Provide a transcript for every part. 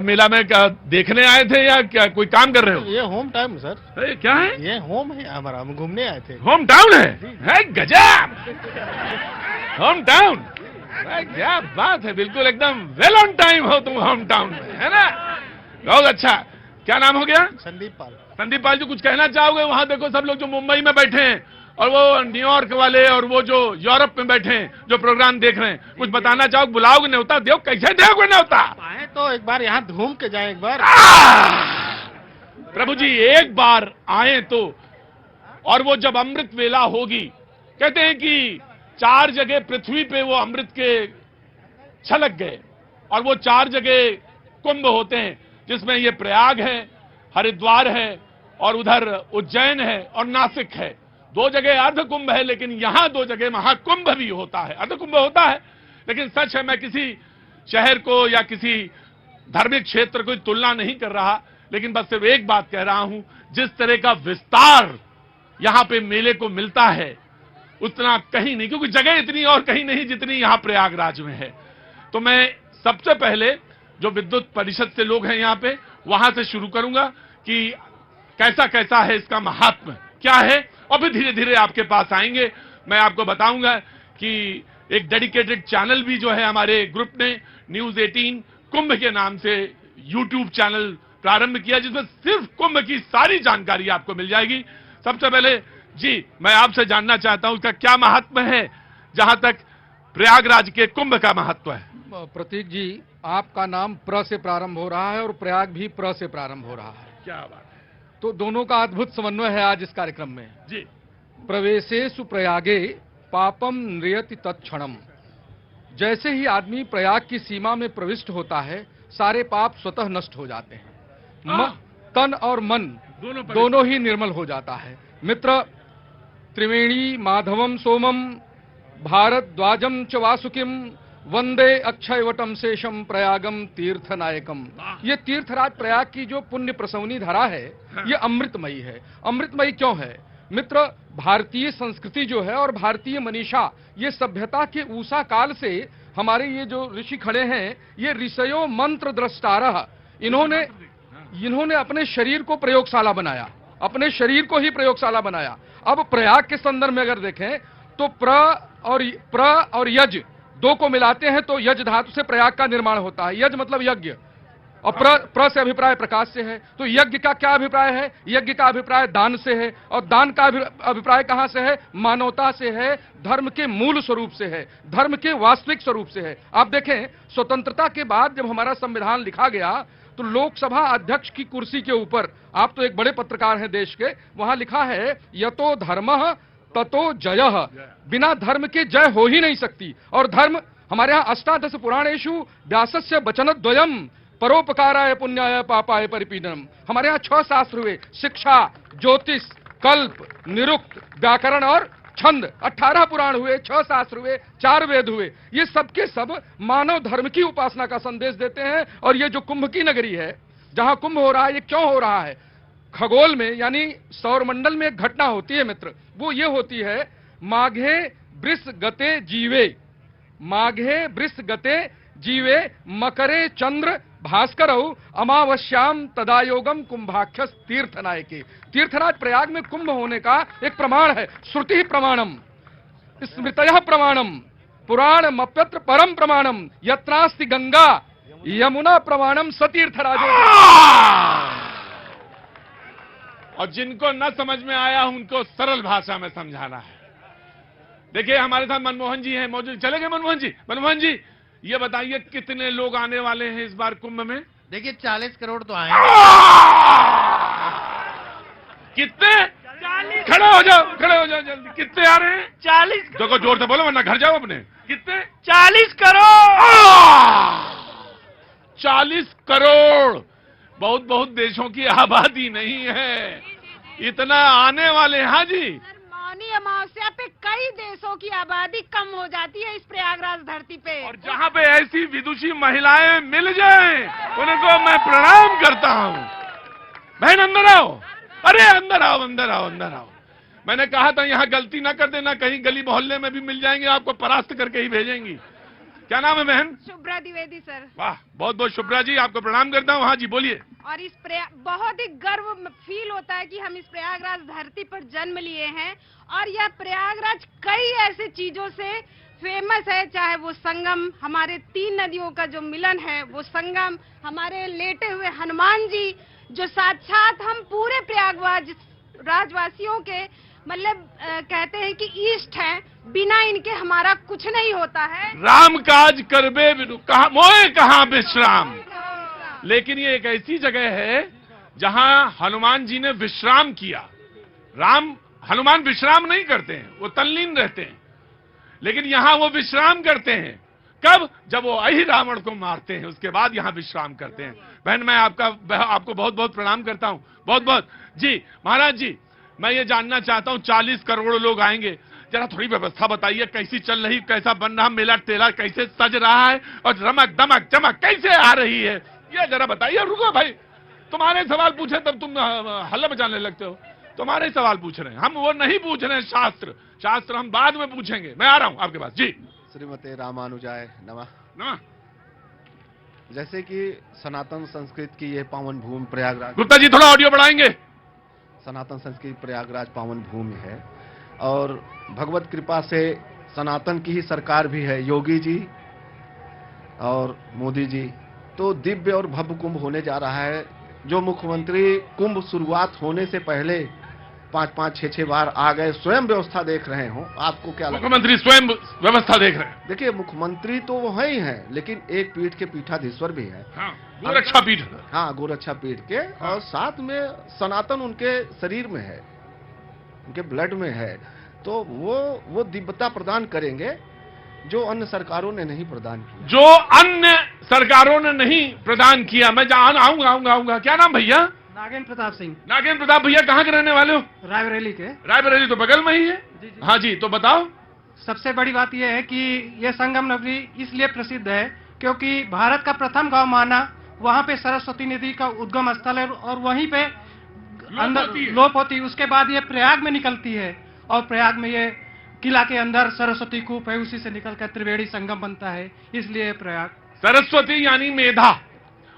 मेला में क्या देखने आए थे या क्या कोई काम कर रहे हो? ये होम टाउन सर। अरे क्या है? ये होम है हमारा, हम घूमने आए थे। होम टाउन है गजब। होम टाउन, क्या बात है, बिल्कुल एकदम वेल ऑन टाइम हो तुम होम टाउन में, है ना? बहुत अच्छा। क्या नाम हो गया? संदीप पाल। संदीप पाल जी, कुछ कहना चाहोगे? वहां देखो सब लोग जो मुंबई में बैठे हैं और वो न्यूयॉर्क वाले और वो जो यूरोप में बैठे हैं जो प्रोग्राम देख रहे हैं, कुछ बताना चाहोगे? बुलाओगे न्योता? दो, कैसे दोगे न्योता? आए तो एक बार यहाँ घूम के जाए एक बार। प्रभु जी एक बार आए तो, और वो जब अमृत वेला होगी, कहते हैं कि 4 जगह पृथ्वी पे वो अमृत के छलक गए और वो 4 जगह कुंभ होते हैं, जिसमें ये प्रयाग है, हरिद्वार है और उधर उज्जैन है और नासिक है। 2 जगह अर्ध कुंभ है, लेकिन यहां 2 जगह महाकुंभ भी होता है। अर्ध कुंभ होता है, लेकिन सच है, मैं किसी शहर को या किसी धार्मिक क्षेत्र को तुलना नहीं कर रहा, लेकिन बस सिर्फ एक बात कह रहा हूं, जिस तरह का विस्तार यहां पे मेले को मिलता है उतना कहीं नहीं, क्योंकि जगह इतनी और कहीं नहीं जितनी यहां प्रयागराज में है। तो मैं सबसे पहले जो विद्युत परिषद से लोग हैं यहां पे, वहां से शुरू करूंगा कि कैसा कैसा है इसका महात्म्य क्या है, और फिर धीरे धीरे आपके पास आएंगे। मैं आपको बताऊंगा कि एक डेडिकेटेड चैनल भी जो है हमारे ग्रुप ने न्यूज 18 कुंभ के नाम से यूट्यूब चैनल प्रारंभ किया, जिसमें सिर्फ कुंभ की सारी जानकारी आपको मिल जाएगी। सबसे पहले जी मैं आपसे जानना चाहता हूं उसका क्या महात्म्य है, जहां तक प्रयागराज के कुंभ का महत्व है। प्रतीक जी, आपका नाम प्र से प्रारंभ हो रहा है और प्रयाग भी प्र से प्रारंभ हो रहा है। क्या बात है, तो दोनों का अद्भुत समन्वय है आज इस कार्यक्रम में। जी। प्रवेशेषु प्रयागे पापम नृयति तत्क्षणम। जैसे ही आदमी प्रयाग की सीमा में प्रविष्ट होता है, सारे पाप स्वतः नष्ट हो जाते हैं। तन और मन दोनों ही निर्मल हो जाता है। मित्र, त्रिवेणी माधवम सोमम भारद्वाजम च वासुकिम वंदे अक्षयवटम शेषम प्रयागम तीर्थनायकम। ये तीर्थराज प्रयाग की जो पुण्य प्रसवनी धरा है, ये अमृतमयी है। अमृतमयी क्यों है मित्र? भारतीय संस्कृति जो है और भारतीय मनीषा, ये सभ्यता के ऊषा काल से हमारे ये जो ऋषि खड़े हैं, ये ऋषयो मंत्र द्रष्टारः, इन्होंने अपने शरीर को प्रयोगशाला बनाया, अपने शरीर को ही प्रयोगशाला बनाया। अब प्रयाग के संदर्भ में अगर देखें तो प्र और यज 2 को मिलाते हैं तो यज धातु से प्रयाग का निर्माण होता है। यज मतलब यज्ञ, और प्र से अभिप्राय प्रकाश से है। तो यज्ञ का क्या अभिप्राय है? यज्ञ का अभिप्राय दान से है, और दान का अभिप्राय कहां से है? मानवता से है, धर्म के मूल स्वरूप से है, धर्म के वास्तविक स्वरूप से है। आप देखें, स्वतंत्रता के बाद जब हमारा संविधान लिखा गया तो लोकसभा अध्यक्ष की कुर्सी के ऊपर, आप तो एक बड़े पत्रकार हैं देश के, वहां लिखा है यतो धर्मः ततो जयः। बिना धर्म के जय हो ही नहीं सकती। और धर्म हमारे यहाँ अष्टादश पुराणेषु व्यासस्य वचनद्वयम परोपकाराय पुण्याय पापाय परिपीडनम। हमारे यहाँ 6 शास्त्र हुए, शिक्षा, ज्योतिष, कल्प, निरुक्त, व्याकरण और छंद। 18 पुराण हुए, 6 शास्त्र हुए, 4 वेद हुए। ये सबके सब मानव धर्म की उपासना का संदेश देते हैं। और ये जो कुंभ की नगरी है, जहां कुंभ हो रहा है, ये क्यों हो रहा है? खगोल में यानी सौरमंडल में एक घटना होती है मित्र, वो ये होती है, माघे वृष गते जीवे, माघे वृष गते जीवे मकरे चंद्र भास्करौ अमावस्याम तदायोगम कुंभाख्यस तीर्थनायके। तीर्थराज प्रयाग में कुंभ होने का एक प्रमाण है। श्रुति प्रमाणम स्मृतयः प्रमाणम पुराणमप्यत्र परम प्रमाणम यत्रास्ति गंगा यमुना प्रमाणम सतीर्थराजो। और जिनको न समझ में आया उनको सरल भाषा में समझाना है। देखिए हमारे साथ मनमोहन जी हैं, मौजूद। चले गए मनमोहन जी? मनमोहन जी ये बताइए कितने लोग आने वाले हैं इस बार कुंभ में? देखिए 40 करोड़ तो आए। कितने? 40। खड़े हो जाओ जल्दी। कितने आ रहे हैं? 40। देखो जोर से बोलो वरना घर जाओ अपने। कितने? 40 करोड़। 40 करोड़ बहुत बहुत देशों की आबादी नहीं है, इतना आने वाले हैं। हाँ जी, मौनी अमावस्या पे कई देशों की आबादी कम हो जाती है इस प्रयागराज धरती पे। और जहाँ पे ऐसी विदुषी महिलाएं मिल जाएं, उनको मैं प्रणाम करता हूँ। बहन अंदर आओ, अरे अंदर आओ अंदर आओ अंदर आओ। मैंने कहा था यहाँ गलती ना कर देना, कहीं गली मोहल्ले में भी मिल जाएंगे, आपको परास्त करके ही भेजेंगी। क्या नाम है बहन? शुभ्रा द्विवेदी सर। वाह, बहुत बहुत शुभ्रा जी, आपको प्रणाम करता हूँ। हाँ जी, बोलिए। और इस बहुत ही गर्व फील होता है कि हम इस प्रयागराज धरती पर जन्म लिए हैं और यह प्रयागराज कई ऐसे चीजों से फेमस है, चाहे वो संगम, हमारे 3 नदियों का जो मिलन है वो संगम, हमारे लेटे हुए हनुमान जी जो साक्षात हम पूरे प्रयागराज राजवासियों के मतलब कहते हैं कि ईष्ट हैं, बिना इनके हमारा कुछ नहीं होता है। राम काज करबे बिनु कहा मोए कहाँ विश्राम। लेकिन ये एक ऐसी जगह है जहां हनुमान जी ने विश्राम किया। हनुमान विश्राम नहीं करते हैं, वो तल्लीन रहते हैं, लेकिन यहां वो विश्राम करते हैं। कब? जब वो अहि रावण को मारते हैं, उसके बाद यहां विश्राम करते हैं। बहन, मैं आपको बहुत बहुत प्रणाम करता हूं, बहुत बहुत। जी महाराज जी, मैं ये जानना चाहता हूं, 40 करोड़ लोग आएंगे, जरा थोड़ी व्यवस्था बताइए, कैसी चल रही, कैसा बन रहा मेला टेला, कैसे सज रहा है और रमक दमक चमक कैसे आ रही है, ये जरा बताइए। रुको भाई, तुम्हारे सवाल पूछे तब तुम हल्ला मचाने लगते हो। तुम्हारे सवाल पूछ रहे हैं, हम वो नहीं पूछ रहे हैं। शास्त्र हम बाद में पूछेंगे। मैं आ रहा हूं आपके पास। जी। श्रीमते रामानुजाय नमः। नमः। जैसे कि सनातन संस्कृत की ये पावन भूमि प्रयागराज, गुप्ता जी थोड़ा ऑडियो बढ़ाएंगे। सनातन संस्कृत प्रयागराज पावन भूमि है और भगवत कृपा से सनातन की ही सरकार भी है, योगी जी और मोदी जी। तो दिव्य और भव्य कुंभ होने जा रहा है। जो मुख्यमंत्री कुंभ शुरुआत होने से पहले 5-5, 6-6 बार आ गए, स्वयं व्यवस्था देख रहे हो, आपको क्या लगता है? मुख्यमंत्री स्वयं व्यवस्था देख रहे हैं। देखिए, मुख्यमंत्री तो वो है ही है, लेकिन एक पीठ के पीठाधीश्वर भी है। हाँ, गोरक्षा पीठ। हाँ, गोरक्षा पीठ के। और साथ में सनातन उनके शरीर में है, उनके ब्लड में है। तो वो दिव्यता प्रदान करेंगे जो अन्य सरकारों ने नहीं प्रदान किया। जो अन्य सरकारों ने नहीं प्रदान किया। मैं आऊंगा। क्या नाम भैया? नागेंद्र प्रताप सिंह। नागेंद्र प्रताप भैया, कहाँ के रहने वाले हो? रायबरेली के। रायबरेली तो बगल में ही है। जी। हाँ जी, तो बताओ। सबसे बड़ी बात यह है कि यह संगम नगरी इसलिए प्रसिद्ध है क्योंकि भारत का प्रथम गांव माना, वहां पे सरस्वती नदी का उद्गम स्थल है और वहीं पे लोप होती है। उसके बाद ये प्रयाग में निकलती है और प्रयाग में ये किला के अंदर सरस्वती कूप है, उसी से निकलकर त्रिवेणी संगम बनता है, इसलिए प्रयाग। सरस्वती यानी मेधा,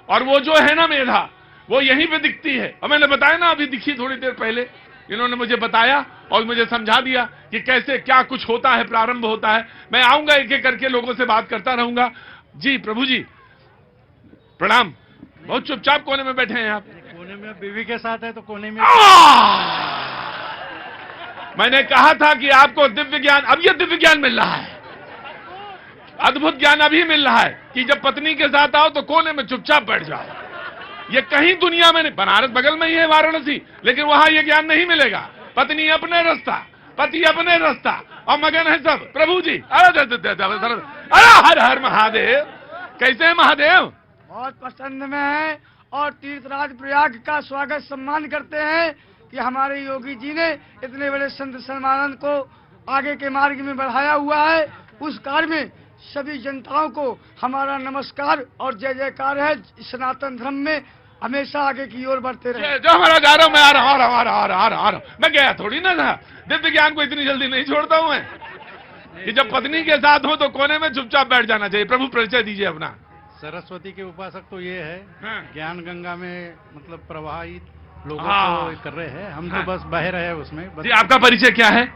और वो जो है ना मेधा, वो यहीं पे दिखती है। और मैंने बताया ना, अभी दिखी थोड़ी देर पहले, इन्होंने मुझे बताया और मुझे समझा दिया कि कैसे क्या कुछ होता है, प्रारंभ होता है। मैं आऊंगा, एक एक करके लोगों से बात करता रहूंगा। जी प्रभु जी प्रणाम। बहुत चुपचाप कोने में बैठे हैं आप। कोने में बीवी के साथ है तो कोने में। मैंने कहा था कि आपको दिव्य ज्ञान, अब ये दिव्य ज्ञान मिल रहा है, अद्भुत ज्ञान अभी मिल रहा है कि जब पत्नी के साथ आओ तो कोने में चुपचाप बैठ जाओ। ये कहीं दुनिया में नहीं, बनारस बगल में ही है वाराणसी, लेकिन वहां ये ज्ञान नहीं मिलेगा। पत्नी अपने रास्ता, पति अपने रास्ता और मगन है सब। प्रभु जी अरे हर हर महादेव। कैसे है महादेव? बहुत पसंद में है और तीर्थराज प्रयाग का स्वागत सम्मान करते हैं कि हमारे योगी जी ने इतने बड़े संत सन्मानन को आगे के मार्ग में बढ़ाया हुआ है। उस कार्य में सभी जनताओं को हमारा नमस्कार और जय जयकार है। सनातन धर्म में हमेशा आगे की ओर बढ़ते रहे। जो हमारा जा रहा हूं, मैं आ रहा हूं। मैं गया थोड़ी ना था, दिव्य ज्ञान को इतनी जल्दी नहीं छोड़ता हूं मैं कि जब पत्नी के साथ हो तो कोने में चुपचाप बैठ जाना चाहिए। प्रभु परिचय दीजिए अपना। सरस्वती के उपासक तो ये है, हाँ। ज्ञान गंगा में मतलब प्रवाहित लोगों हाँ। को कर रहे हैं, हम तो बस बह रहे हैं उसमें। जी, आपका परिचय क्या है?